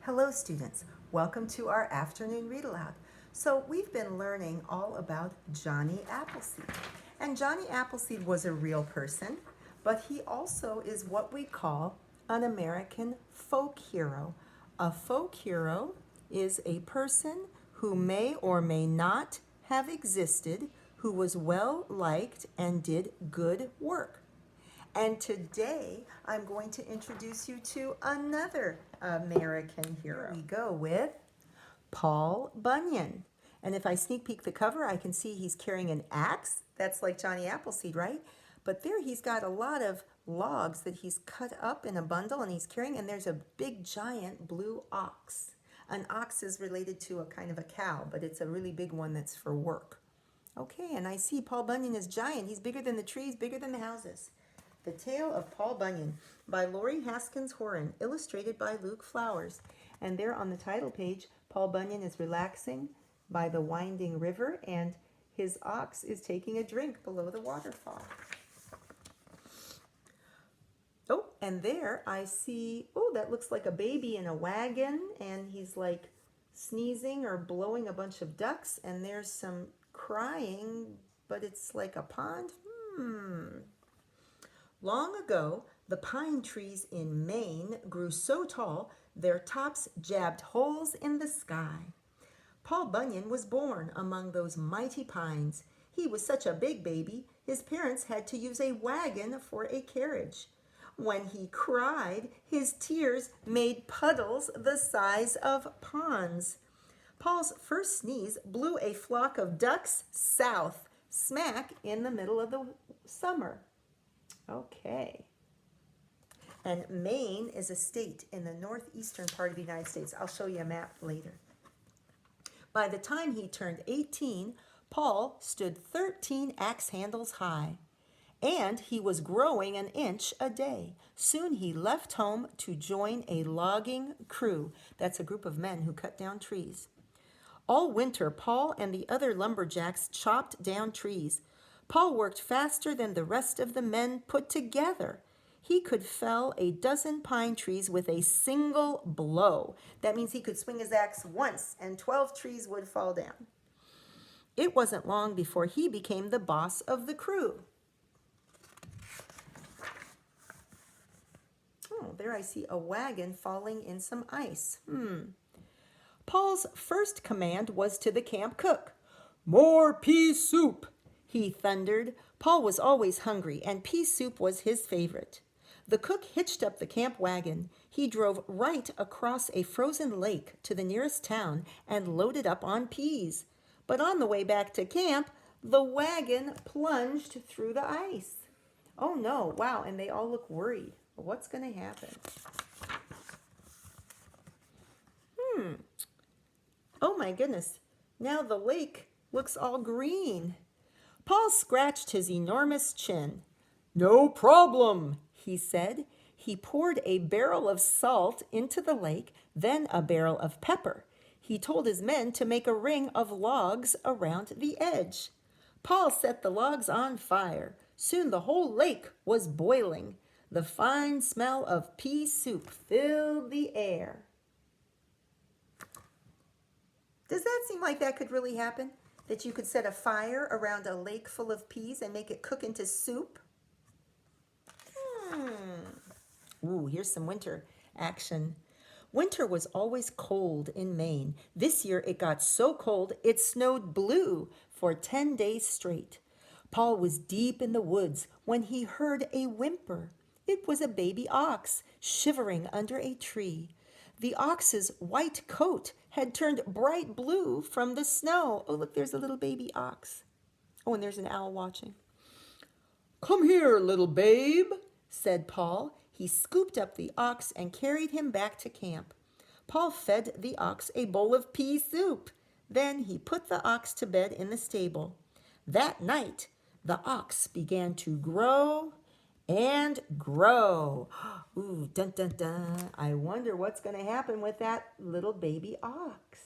Hello students, welcome to our afternoon read aloud. So we've been learning all about Johnny Appleseed. And Johnny Appleseed was a real person, but he also is what we call an American folk hero. A folk hero is a person who may or may not have existed, who was well liked and did good work. And today I'm going to introduce you to another American hero. Here we go with Paul Bunyan. And if I sneak peek the cover, I can see he's carrying an axe. That's like Johnny Appleseed, right? But there he's got a lot of logs that he's cut up in a bundle and he's carrying, and there's a big giant blue ox. An ox is related to a kind of a cow, but it's a really big one that's for work. Okay, and I see Paul Bunyan is giant. He's bigger than the trees, bigger than the houses. The Tale of Paul Bunyan by Haskins, Houran, illustrated by Luke Flowers. And there on the title page, Paul Bunyan is relaxing by the winding river, and his ox is taking a drink below the waterfall. Oh, and there I see, oh, that looks like a baby in a wagon, and he's like sneezing or blowing a bunch of ducks, and there's some crying, but it's like a pond. Long ago, the pine trees in Maine grew so tall their tops jabbed holes in the sky. Paul Bunyan was born among those mighty pines. He was such a big baby, his parents had to use a wagon for a carriage. When he cried, his tears made puddles the size of ponds. Paul's first sneeze blew a flock of ducks south, smack in the middle of the summer. Okay. And Maine is a state in the northeastern part of the United States. I'll show you a map later. By the time he turned 18, Paul stood 13 axe handles high, and he was growing an inch a day. Soon he left home to join a logging crew. That's a group of men who cut down trees. All winter, Paul and the other lumberjacks chopped down trees. Paul worked faster than the rest of the men put together. He could fell a dozen pine trees with a single blow. That means he could swing his axe once and 12 trees would fall down. It wasn't long before he became the boss of the crew. Oh, there I see a wagon falling in some ice. Paul's first command was to the camp cook. "More pea soup," he thundered. Paul was always hungry, and pea soup was his favorite. The cook hitched up the camp wagon. He drove right across a frozen lake to the nearest town and loaded up on peas. But on the way back to camp, the wagon plunged through the ice. Oh no, wow, and they all look worried. What's going to happen? Oh my goodness, now the lake looks all green. Paul scratched his enormous chin. "No problem," he said. He poured a barrel of salt into the lake, then a barrel of pepper. He told his men to make a ring of logs around the edge. Paul set the logs on fire. Soon the whole lake was boiling. The fine smell of pea soup filled the air. Does that seem like that could really happen? That you could set a fire around a lake full of peas and make it cook into soup? Ooh, here's some winter action. Winter was always cold in Maine. This year it got so cold it snowed blue for 10 days straight. Paul was deep in the woods when he heard a whimper. It was a baby ox shivering under a tree. The ox's white coat had turned bright blue from the snow. Oh, look, there's a little baby ox. Oh, and there's an owl watching. "Come here, little babe," said Paul. He scooped up the ox and carried him back to camp. Paul fed the ox a bowl of pea soup. Then he put the ox to bed in the stable. That night, the ox began to grow and grow. Ooh, dun dun dun. I wonder what's going to happen with that little baby ox.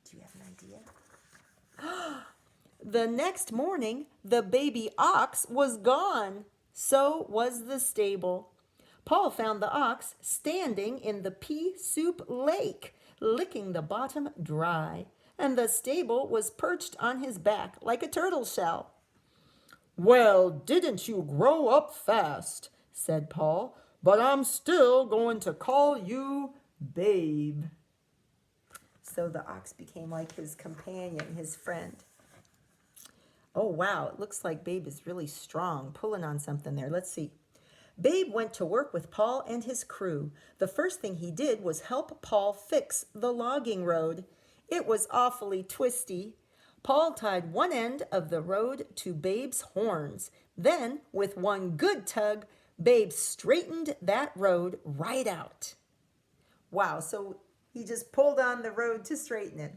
Do you have an idea? The next morning, the baby ox was gone. So was the stable. Paul found the ox standing in the pea soup lake, licking the bottom dry, and the stable was perched on his back like a turtle shell. "Well, didn't you grow up fast?" said Paul, "but I'm still going to call you Babe." So the ox became like his companion, his friend. Oh, wow, it looks like Babe is really strong, pulling on something there. Let's see. Babe went to work with Paul and his crew. The first thing he did was help Paul fix the logging road. It was awfully twisty. Paul tied one end of the road to Babe's horns. Then, with one good tug, Babe straightened that road right out. Wow, so he just pulled on the road to straighten it,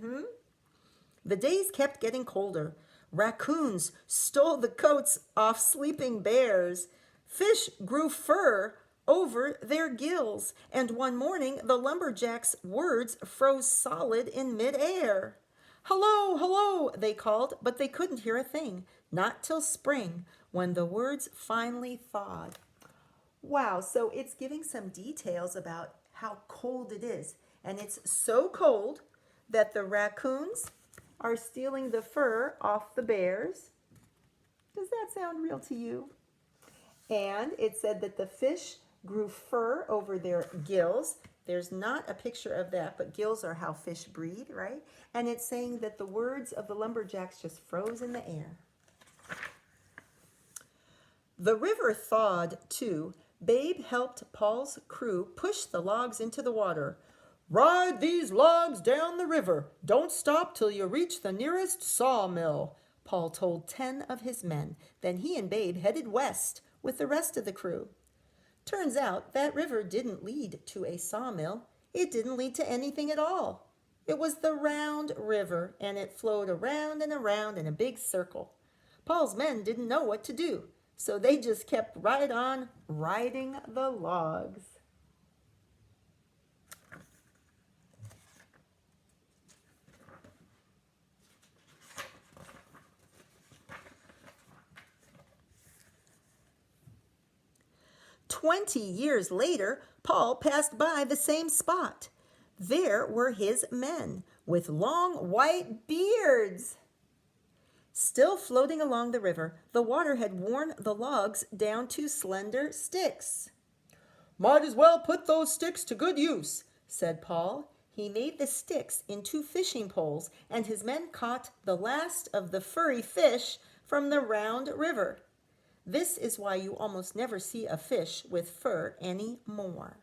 The days kept getting colder. Raccoons stole the coats off sleeping bears. Fish grew fur over their gills. And one morning, the lumberjacks' words froze solid in midair. "Hello, hello," they called, but they couldn't hear a thing. Not till spring, when the words finally thawed. Wow, so it's giving some details about how cold it is. And it's so cold that the raccoons are stealing the fur off the bears. Does that sound real to you? And it said that the fish grew fur over their gills. There's not a picture of that, but gills are how fish breathe, right? And it's saying that the words of the lumberjacks just froze in the air. The river thawed too. Babe helped Paul's crew push the logs into the water. "Ride these logs down the river. Don't stop till you reach the nearest sawmill," Paul told 10 of his men. Then he and Babe headed west with the rest of the crew. Turns out that river didn't lead to a sawmill. It didn't lead to anything at all. It was the Round River, and it flowed around and around in a big circle. Paul's men didn't know what to do, so they just kept right on riding the logs. "20 years later, Paul passed by the same spot. There were his men with long white beards. Still floating along the river, the water had worn the logs down to slender sticks. "Might as well put those sticks to good use," said Paul. He made the sticks into fishing poles, and his men caught the last of the furry fish from the Round River. This is why you almost never see a fish with fur anymore.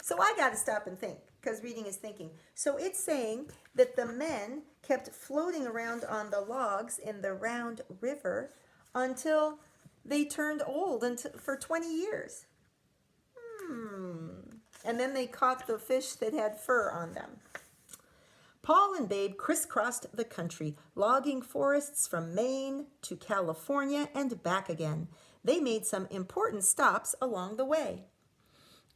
So I got to stop and think, because reading is thinking. So it's saying that the men kept floating around on the logs in the Round River until they turned old for 20 years. And then they caught the fish that had fur on them. Paul and Babe crisscrossed the country, logging forests from Maine to California and back again. They made some important stops along the way.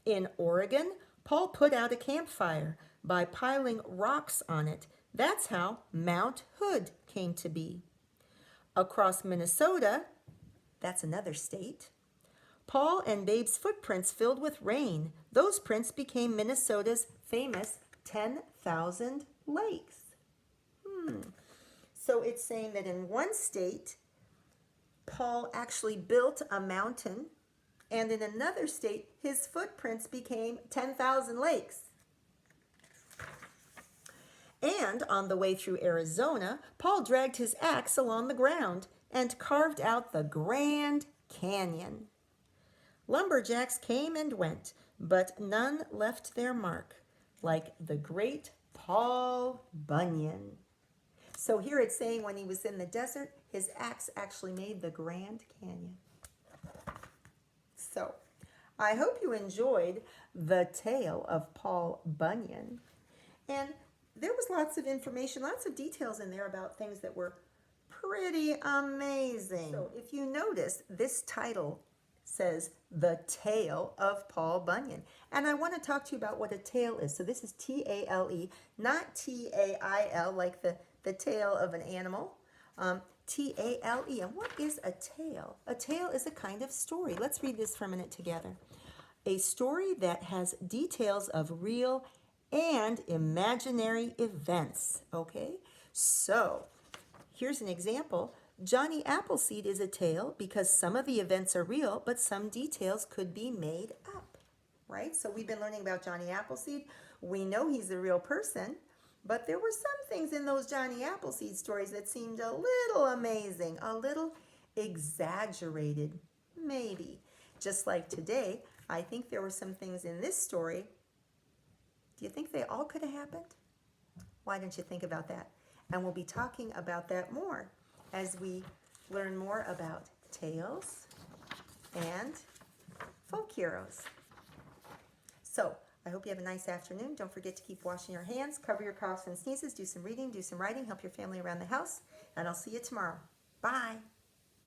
In Oregon, Paul put out a campfire by piling rocks on it. That's how Mount Hood came to be. Across Minnesota, that's another state, Paul and Babe's footprints filled with rain. Those prints became Minnesota's famous 10,000 lakes. So it's saying that in one state, Paul actually built a mountain, and in another state, his footprints became 10,000 lakes. And on the way through Arizona, Paul dragged his axe along the ground and carved out the Grand Canyon. Lumberjacks came and went, but none left their mark, like the great Paul Bunyan. So here it's saying when he was in the desert, his axe actually made the Grand Canyon. So I hope you enjoyed the tale of Paul Bunyan. And there was lots of information, lots of details in there about things that were pretty amazing. So if you notice, this title says The Tale of Paul Bunyan. And I want to talk to you about what a tale is. So this is T-A-L-E, not T-A-I-L, like the tail of an animal. Tale. And what is a tale? A tale is a kind of story. Let's read this for a minute together. A story that has details of real and imaginary events. Okay? So, here's an example. Johnny Appleseed is a tale because some of the events are real, but some details could be made up. Right? So we've been learning about Johnny Appleseed. We know he's a real person, but there were some things in those Johnny Appleseed stories that seemed a little amazing, a little exaggerated, maybe. Just like today, I think there were some things in this story. Do you think they all could have happened? Why don't you think about that? And we'll be talking about that more as we learn more about tales and folk heroes. So, I hope you have a nice afternoon. Don't forget to keep washing your hands, cover your coughs and sneezes, do some reading, do some writing, help your family around the house, and I'll see you tomorrow. Bye.